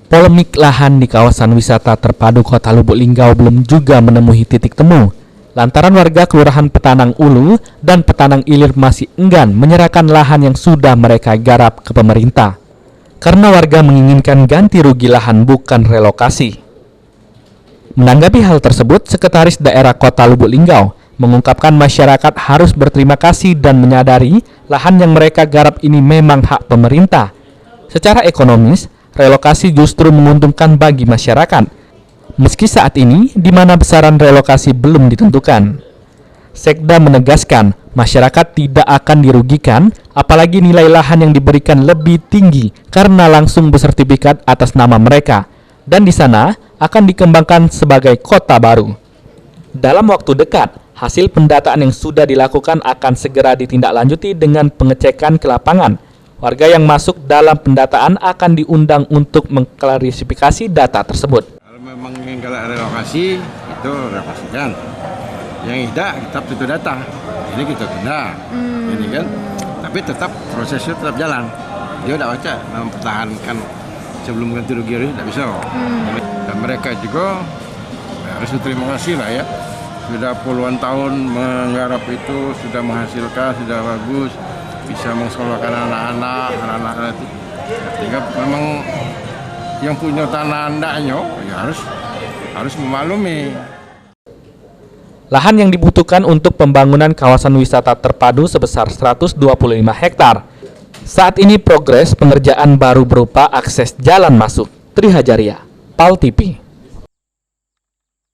Polemik lahan di kawasan wisata terpadu Kota Lubuk Linggau belum juga menemui titik temu. Lantaran warga Kelurahan Petanang Ulu dan Petanang Ilir masih enggan menyerahkan lahan yang sudah mereka garap ke pemerintah. Karena warga menginginkan ganti rugi lahan bukan relokasi. Menanggapi hal tersebut, Sekretaris Daerah Kota Lubuk Linggau mengungkapkan masyarakat harus berterima kasih dan menyadari lahan yang mereka garap ini memang hak pemerintah. Secara ekonomis, relokasi justru menguntungkan bagi masyarakat, meski saat ini di mana besaran relokasi belum ditentukan. Sekda menegaskan masyarakat tidak akan dirugikan, apalagi nilai lahan yang diberikan lebih tinggi karena langsung bersertifikat atas nama mereka, dan di sana akan dikembangkan sebagai kota baru. Dalam waktu dekat, hasil pendataan yang sudah dilakukan akan segera ditindaklanjuti dengan pengecekan ke lapangan. Warga yang masuk dalam pendataan akan diundang untuk mengklarifikasi data tersebut. Kalau memang ingin relokasi, itu relokasikan. Yang tidak, tetap itu data. Ini kita tunda. Ini kan, tapi tetap prosesnya tetap jalan. Dia tidak baca mempertahankan sebelum ganti rugi tidak bisa. Dan mereka juga harus berterima kasih lah ya. Sudah puluhan tahun menggarap itu, sudah menghasilkan, sudah bagus. Bisa mensekolahkan anak-anak itu. Sehingga memang yang punya tanah andaknya ya harus memaklumi. Lahan yang dibutuhkan untuk pembangunan kawasan wisata terpadu sebesar 125 hektar. Saat ini progres pengerjaan baru berupa akses jalan masuk. Trihajaria, PAL TV.